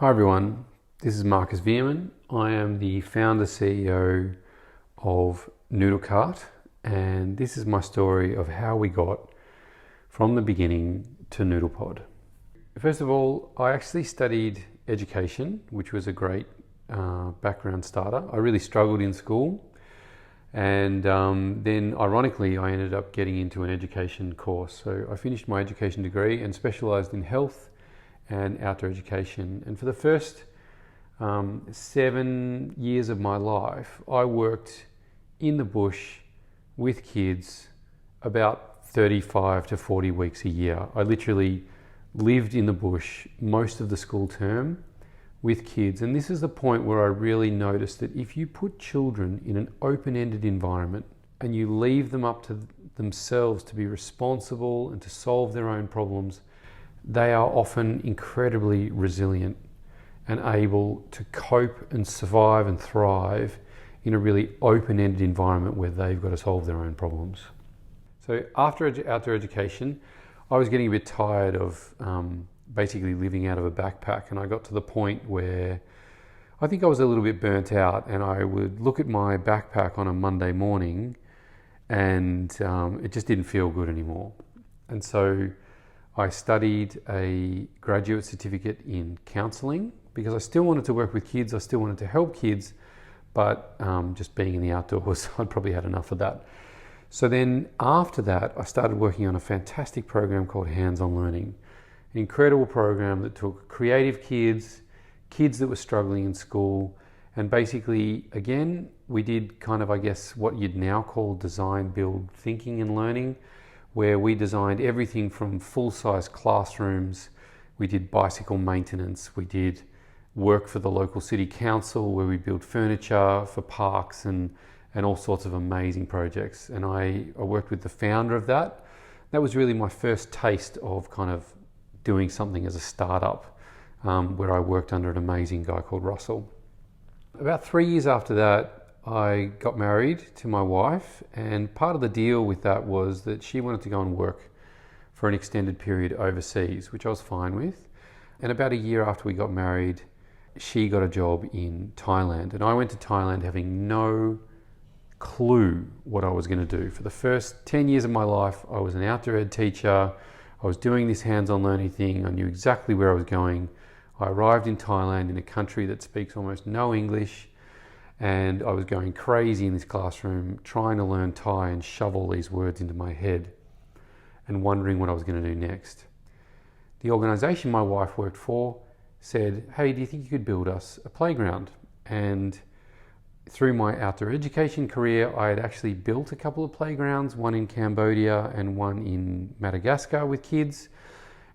Hi everyone, this is Marcus Veerman. I am the founder CEO of Nüdel Kart, and this is my story of how we got from the beginning to NoodlePod. First of all, I actually studied education, which was a great background starter. I really struggled in school, and then ironically I ended up getting into an education course. So I finished my education degree and specialised in health and outdoor education. And for the first 7 years of my life, I worked in the bush with kids about 35 to 40 weeks a year. I literally lived in the bush most of the school term with kids. And this is the point where I really noticed that if you put children in an open-ended environment and you leave them up to themselves to be responsible and to solve their own problems, they are often incredibly resilient and able to cope and survive and thrive in a really open-ended environment where they've got to solve their own problems. So after outdoor education, I was getting a bit tired of basically living out of a backpack, and I got to the point where I think I was a little bit burnt out, and I would look at my backpack on a Monday morning and it just didn't feel good anymore. And so I studied a graduate certificate in counselling because I still wanted to work with kids, I still wanted to help kids, but just being in the outdoors, I'd probably had enough of that. So then after that, I started working on a fantastic program called Hands-On Learning, an incredible program that took creative kids that were struggling in school, and basically, again, we did kind of, I guess, what you'd now call design, build, thinking and learning, where we designed everything from full-size classrooms. We did bicycle maintenance, we did work for the local city council where we built furniture for parks and all sorts of amazing projects. And I worked with the founder of that. That was really my first taste of kind of doing something as a startup, where I worked under an amazing guy called Russell. About 3 years after that, I got married to my wife, and part of the deal with that was that she wanted to go and work for an extended period overseas, which I was fine with. And about a year after we got married, she got a job in Thailand, and I went to Thailand having no clue what I was going to do. For the first 10 years of my life, I was an outdoor ed teacher. I was doing this hands-on learning thing. I knew exactly where I was going. I arrived in Thailand, in a country that speaks almost no English, and I was going crazy in this classroom trying to learn Thai and shove all these words into my head and wondering what I was going to do next. The organisation my wife worked for said, "Hey, do you think you could build us a playground?" And through my outdoor education career, I had actually built a couple of playgrounds, one in Cambodia and one in Madagascar with kids.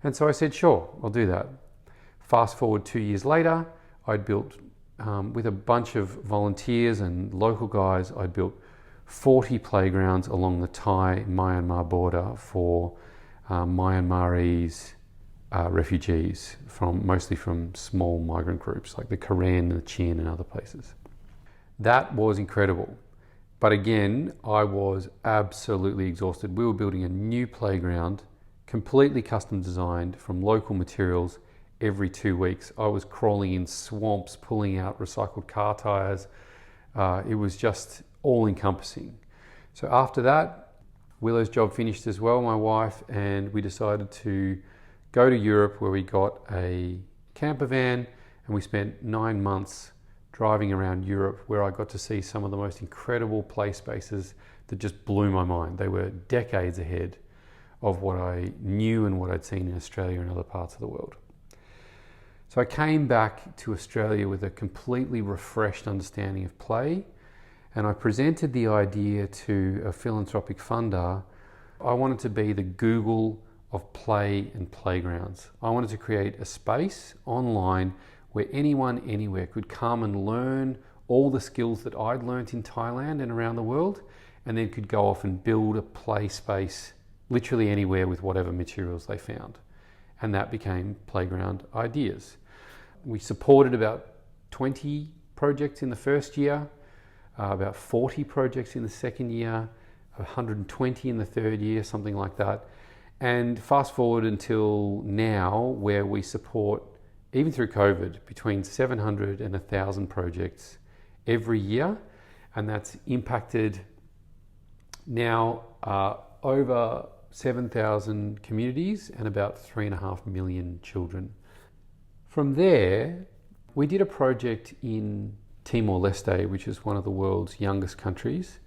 And so I said, sure, I'll do that. Fast forward 2 years later, I'd built, with a bunch of volunteers and local guys, I built 40 playgrounds along the Thai-Myanmar border for Myanmarese refugees, mostly from small migrant groups like the Karen and the Chin and other places. That was incredible. But again, I was absolutely exhausted. We were building a new playground, completely custom designed from local materials every 2 weeks. I was crawling in swamps, pulling out recycled car tires. It was just all encompassing. So after that, Willow's job finished as well, my wife, and we decided to go to Europe, where we got a camper van, and we spent 9 months driving around Europe, where I got to see some of the most incredible play spaces that just blew my mind. They were decades ahead of what I knew and what I'd seen in Australia and other parts of the world. So I came back to Australia with a completely refreshed understanding of play, and I presented the idea to a philanthropic funder. I wanted to be the Google of play and playgrounds. I wanted to create a space online where anyone anywhere could come and learn all the skills that I'd learnt in Thailand and around the world, and then could go off and build a play space literally anywhere with whatever materials they found. And that became Playground Ideas. We supported about 20 projects in the first year, about 40 projects in the second year, 120 in the third year, something like that. And fast forward until now, where we support even through COVID, between 700 and 1,000 projects every year, and that's impacted now over 7,000 communities and about 3.5 million children. From there, we did a project in Timor-Leste, which is one of the world's youngest countries.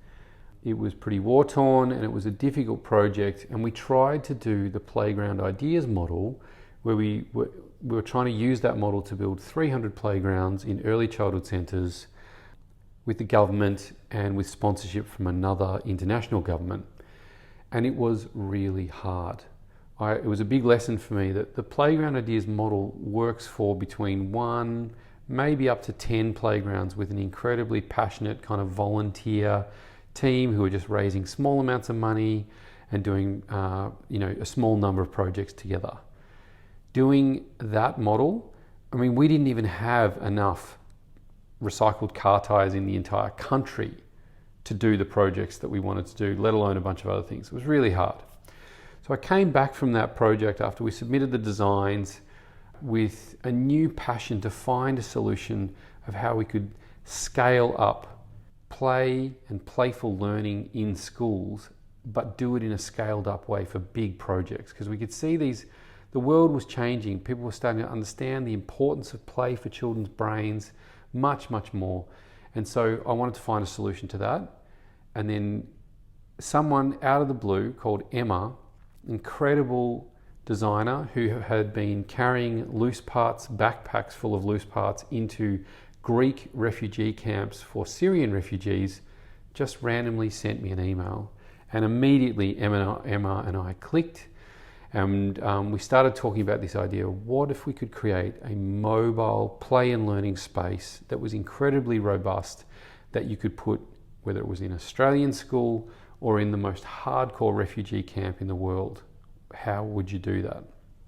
It was pretty war-torn and it was a difficult project, and we tried to do the Playground Ideas model, where we were trying to use that model to build 300 playgrounds in early childhood centres with the government and with sponsorship from another international government. And it was really hard. It was a big lesson for me that the Playground Ideas model works for between 1, maybe up to 10 playgrounds with an incredibly passionate kind of volunteer team who are just raising small amounts of money and doing a small number of projects together. Doing that model, I mean, we didn't even have enough recycled car tires in the entire country to do the projects that we wanted to do, let alone a bunch of other things. It was really hard. So I came back from that project after we submitted the designs with a new passion to find a solution of how we could scale up play and playful learning in schools, but do it in a scaled up way for big projects. Because we could see the world was changing. People were starting to understand the importance of play for children's brains much, much more. And so I wanted to find a solution to that. And then someone out of the blue called Emma, incredible designer who had been carrying loose parts, backpacks full of loose parts into Greek refugee camps for Syrian refugees, just randomly sent me an email. And immediately Emma and I clicked, and we started talking about this idea of what if we could create a mobile play and learning space that was incredibly robust, that you could put, whether it was in an Australian school or in the most hardcore refugee camp in the world. How would you do that?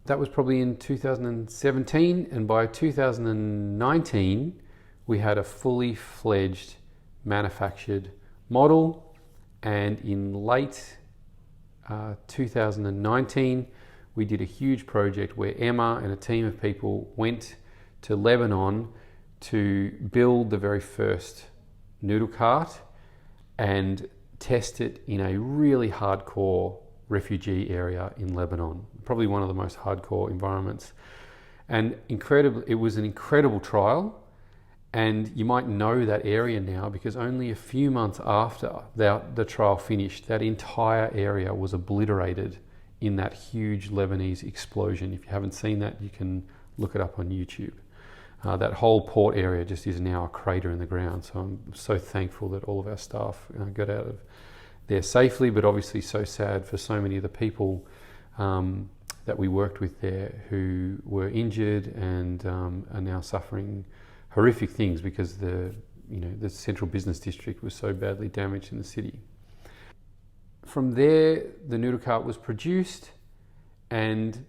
That was probably in 2017, and by 2019 we had a fully fledged manufactured model, and in late 2019 we did a huge project where Emma and a team of people went to Lebanon to build the very first Nüdel cart and test it in a really hardcore refugee area in Lebanon, probably one of the most hardcore environments. And it was an incredible trial. And you might know that area now because only a few months after the trial finished, that entire area was obliterated in that huge Lebanese explosion. If you haven't seen that, you can look it up on YouTube. That whole port area just is now a crater in the ground. So I'm so thankful that all of our staff got out of there safely, but obviously so sad for so many of the people that we worked with there who were injured and are now suffering horrific things because the central business district was so badly damaged in the city. From there, the Nüdel cart was produced, and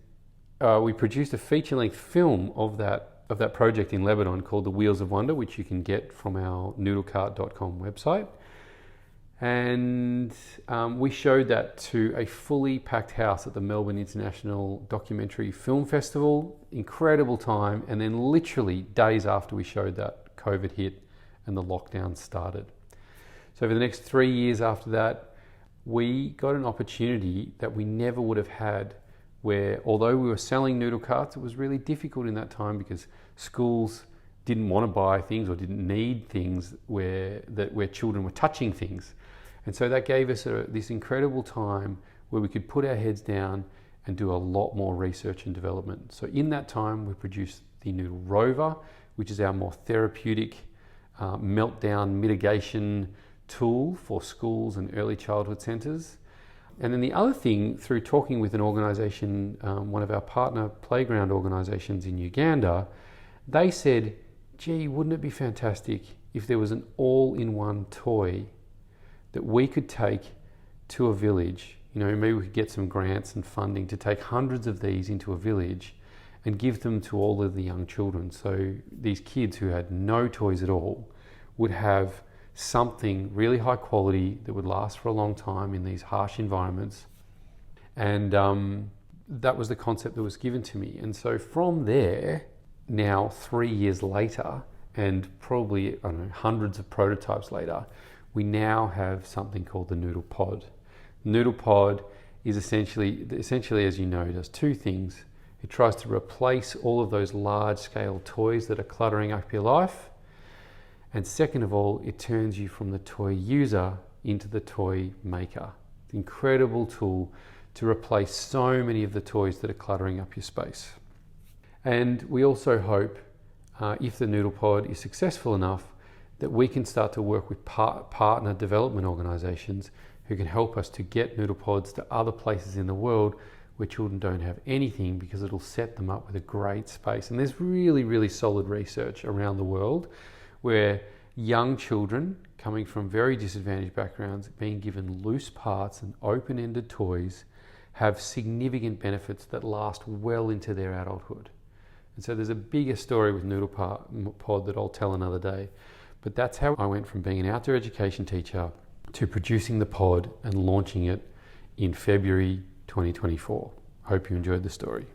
we produced a feature-length film of that project in Lebanon called The Wheels of Wonder, which you can get from our nudelcart.com website. And we showed that to a fully packed house at the Melbourne International Documentary Film Festival. Incredible time. And then literally days after we showed that, COVID hit and the lockdown started. So over the next 3 years after that, we got an opportunity that we never would have had, where although we were selling Nüdel carts, it was really difficult in that time because schools didn't want to buy things or didn't need things where children were touching things. And so that gave us this incredible time where we could put our heads down and do a lot more research and development. So in that time, we produced the Nüdel Rover, which is our more therapeutic meltdown mitigation tool for schools and early childhood centres. And then the other thing, through talking with an organisation, one of our partner playground organisations in Uganda, they said, gee, wouldn't it be fantastic if there was an all-in-one toy that we could take to a village? Maybe we could get some grants and funding to take hundreds of these into a village and give them to all of the young children. So these kids who had no toys at all would have something really high quality that would last for a long time in these harsh environments. And that was the concept that was given to me. And so from there, now 3 years later, and probably, I don't know, hundreds of prototypes later, we now have something called the Nüdel pod. The Nüdel pod is essentially, as you know, does two things. It tries to replace all of those large-scale toys that are cluttering up your life. And second of all, it turns you from the toy user into the toy maker. It's an incredible tool to replace so many of the toys that are cluttering up your space. And we also hope, if the Nüdel pod is successful enough, that we can start to work with partner development organisations who can help us to get Nüdel pods to other places in the world where children don't have anything, because it'll set them up with a great space. And there's really, really solid research around the world where young children coming from very disadvantaged backgrounds being given loose parts and open-ended toys have significant benefits that last well into their adulthood. And so there's a bigger story with Nüdel pod that I'll tell another day. But that's how I went from being an outdoor education teacher to producing the pod and launching it in February 2024. I hope you enjoyed the story.